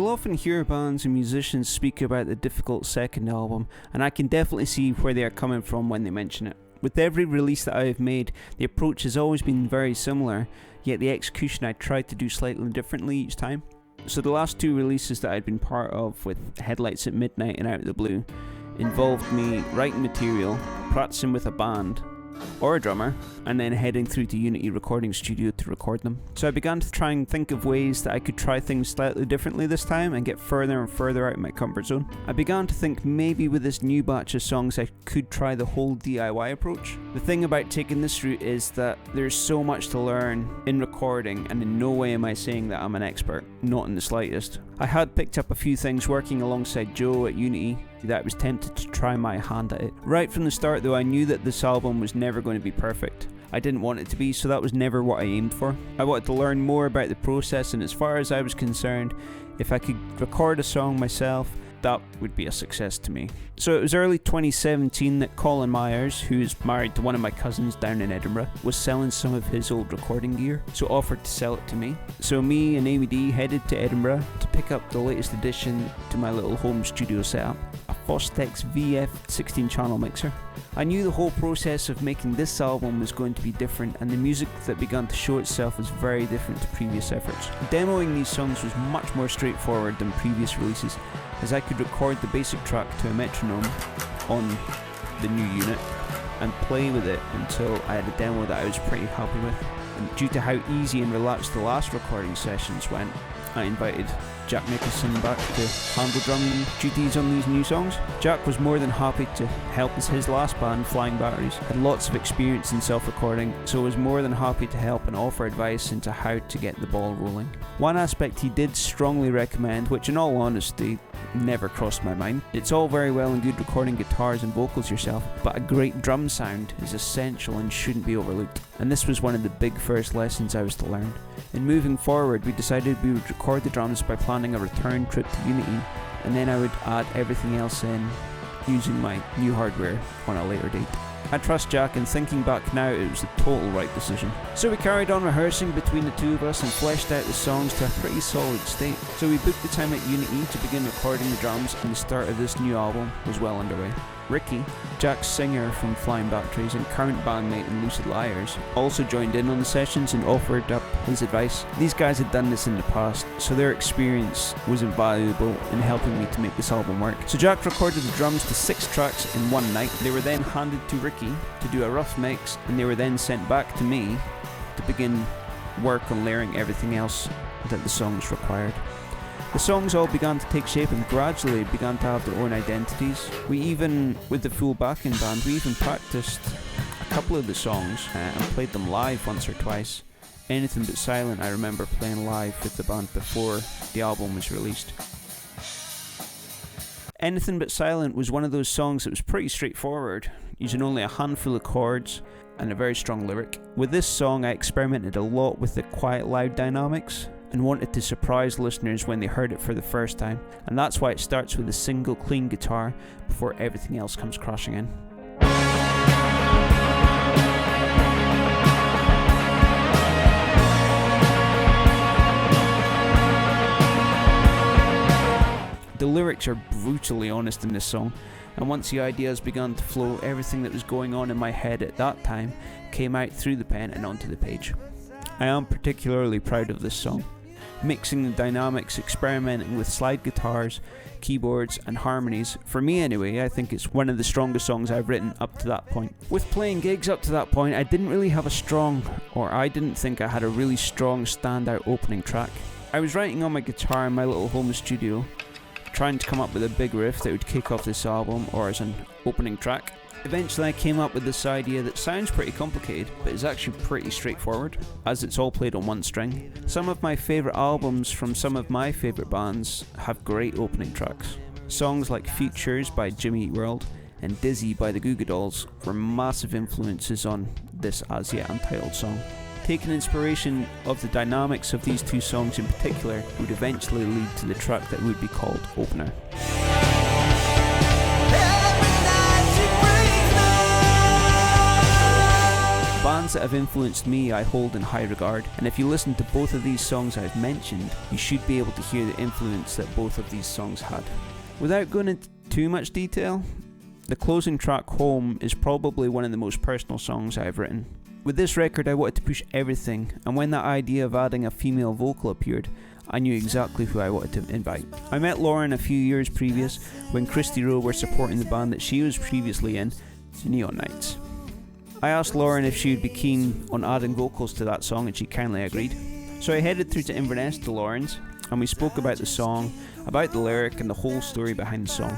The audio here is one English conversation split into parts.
often hear bands and musicians speak about the difficult second album, and I can definitely see where they are coming from when they mention it. With every release that I have made, the approach has always been very similar, yet the execution I tried to do slightly differently each time. So the last two releases that I'd been part of, with Headlights at Midnight and Out of the Blue, involved me writing material, practicing with a band or a drummer, and then heading through to Unity Recording Studio to record them. So I began to try and think of ways that I could try things slightly differently this time and get further and further out of my comfort zone. I began to think maybe with this new batch of songs I could try the whole DIY approach. The thing about taking this route is that there's so much to learn in recording, and in no way am I saying that I'm an expert, not in the slightest. I had picked up a few things working alongside Joe at Unity that I was tempted to try my hand at it. Right from the start though, I knew that this album was never going to be perfect. I didn't want it to be, so that was never what I aimed for. I wanted to learn more about the process, and as far as I was concerned, if I could record a song myself, that would be a success to me. So it was early 2017 that Colin Myers, who's married to one of my cousins down in Edinburgh, was selling some of his old recording gear, so offered to sell it to me. So me and Amy D headed to Edinburgh to pick up the latest addition to my little home studio setup, a Fostex VF 16-channel mixer. I knew the whole process of making this album was going to be different, and the music that began to show itself was very different to previous efforts. Demoing these songs was much more straightforward than previous releases, as I could record the basic track to a metronome on the new unit and play with it until I had a demo that I was pretty happy with. And due to how easy and relaxed the last recording sessions went, I invited Jack Nicholson back to handle drumming duties on these new songs. Jack was more than happy to help, as his last band, Flying Batteries, had lots of experience in self-recording, so was more than happy to help and offer advice into how to get the ball rolling. One aspect he did strongly recommend, which in all honesty never crossed my mind: it's all very well and good recording guitars and vocals yourself, but a great drum sound is essential and shouldn't be overlooked. And this was one of the big first lessons I was to learn. In moving forward, we decided we would record the drums by planning a return trip to Unity, and then I would add everything else in using my new hardware on a later date. I trust Jack, and thinking back now, it was the total right decision. So we carried on rehearsing between the two of us and fleshed out the songs to a pretty solid state. So we booked the time at Unity to begin recording the drums, and the start of this new album was well underway. Ricky, Jack's singer from Flying Batteries and current bandmate in Lucid Liars, also joined in on the sessions and offered up his advice. These guys had done this in the past, so their experience was invaluable in helping me to make this album work. So Jack recorded the drums to 6 tracks in one night. They were then handed to Ricky to do a rough mix, and they were then sent back to me to begin work on layering everything else that the songs required. The songs all began to take shape and gradually began to have their own identities. We even, with the full backing band, we even practiced a couple of the songs and played them live once or twice. Anything But Silent I remember playing live with the band before the album was released. Anything But Silent was one of those songs that was pretty straightforward, using only a handful of chords and a very strong lyric. With this song I experimented a lot with the quiet loud dynamics and wanted to surprise listeners when they heard it for the first time, and that's why it starts with a single clean guitar before everything else comes crashing in. The lyrics are brutally honest in this song, and once the ideas began to flow, everything that was going on in my head at that time came out through the pen and onto the page. I am particularly proud of this song. Mixing the dynamics, experimenting with slide guitars, keyboards and harmonies. For me anyway, I think it's one of the strongest songs I've written up to that point. With playing gigs up to that point, I didn't think I had a really strong standout opening track. I was writing on my guitar in my little home studio, trying to come up with a big riff that would kick off this album or as an opening track. Eventually I came up with this idea that sounds pretty complicated, but is actually pretty straightforward, as it's all played on one string. Some of my favourite albums from some of my favourite bands have great opening tracks. Songs like Futures by Jimmy Eat World and Dizzy by the Goo Goo Dolls were massive influences on this as yet untitled song. Taking inspiration of the dynamics of these two songs in particular would eventually lead to the track that would be called Opener. bands that have influenced me I hold in high regard, and if you listen to both of these songs I've mentioned, you should be able to hear the influence that both of these songs had. Without going into too much detail, the closing track, Home, is probably one of the most personal songs I've written. With this record I wanted to push everything, and when that idea of adding a female vocal appeared, I knew exactly who I wanted to invite. I met Lauren a few years previous when Christy Rowe were supporting the band that she was previously in, Neon Nights. I asked Lauren if she would be keen on adding vocals to that song, and she kindly agreed. So I headed through to Inverness to Lauren's, and we spoke about the song, about the lyric and the whole story behind the song.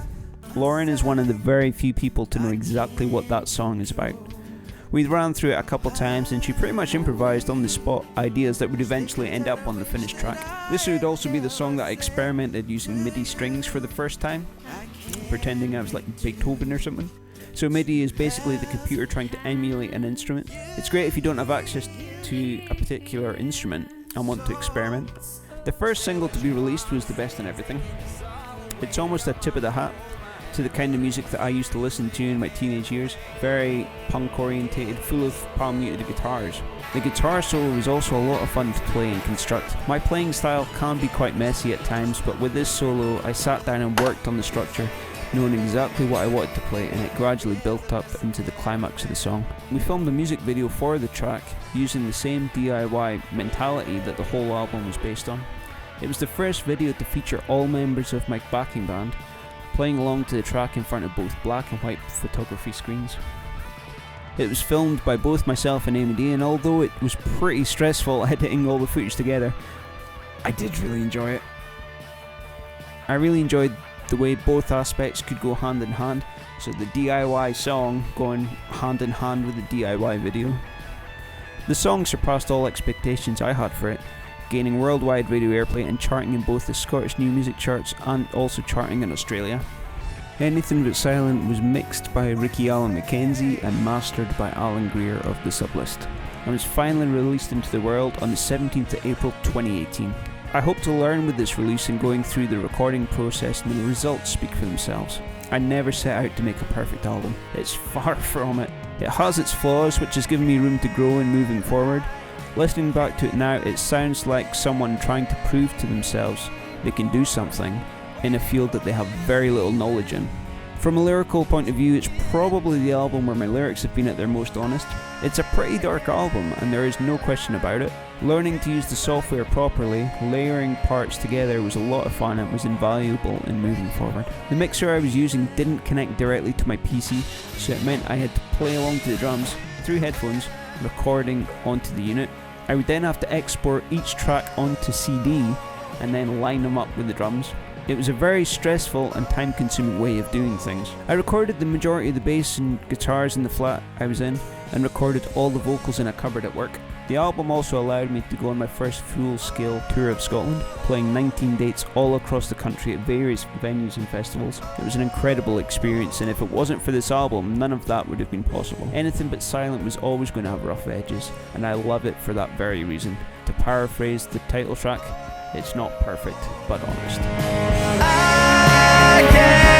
Lauren is one of the very few people to know exactly what that song is about. We ran through it a couple times and she pretty much improvised on the spot ideas that would eventually end up on the finished track. This would also be the song that I experimented using MIDI strings for the first time, pretending I was like Beethoven or something. So MIDI is basically the computer trying to emulate an instrument. It's great if you don't have access to a particular instrument and want to experiment. The first single to be released was The Best in Everything. It's almost a tip of the hat to the kind of music that I used to listen to in my teenage years. Very punk orientated, full of palm muted guitars. The guitar solo was also a lot of fun to play and construct. My playing style can be quite messy at times, but with this solo I sat down and worked on the structure, knowing exactly what I wanted to play, and it gradually built up into the climax of the song. We filmed a music video for the track using the same DIY mentality that the whole album was based on. It was the first video to feature all members of my backing band playing along to the track in front of both black and white photography screens. It was filmed by both myself and Amy D, and although it was pretty stressful editing all the footage together, I did really enjoy it. I really enjoyed the way both aspects could go hand in hand, so the DIY song going hand in hand with the DIY video. The song surpassed all expectations I had for it, gaining worldwide radio airplay and charting in both the Scottish New Music charts and also charting in Australia. Anything But Silent was mixed by Ricky Allen Mackenzie and mastered by Alan Greer of The Sublist, and was finally released into the world on the 17th of April 2018. I hope to learn with this release and going through the recording process, and the results speak for themselves. I never set out to make a perfect album. It's far from it. It has its flaws, which has given me room to grow and moving forward. Listening back to it now, it sounds like someone trying to prove to themselves they can do something in a field that they have very little knowledge in. From a lyrical point of view, it's probably the album where my lyrics have been at their most honest. It's a pretty dark album, and there is no question about it. Learning to use the software properly, layering parts together was a lot of fun and was invaluable in moving forward. The mixer I was using didn't connect directly to my PC, so it meant I had to play along to the drums through headphones, recording onto the unit. I would then have to export each track onto CD and then line them up with the drums. It was a very stressful and time-consuming way of doing things. I recorded the majority of the bass and guitars in the flat I was in, and recorded all the vocals in a cupboard at work. The album also allowed me to go on my first full-scale tour of Scotland, playing 19 dates all across the country at various venues and festivals. It was an incredible experience, and if it wasn't for this album, none of that would have been possible. Anything But Silent was always going to have rough edges, and I love it for that very reason. To paraphrase the title track, it's not perfect, but honest. I can't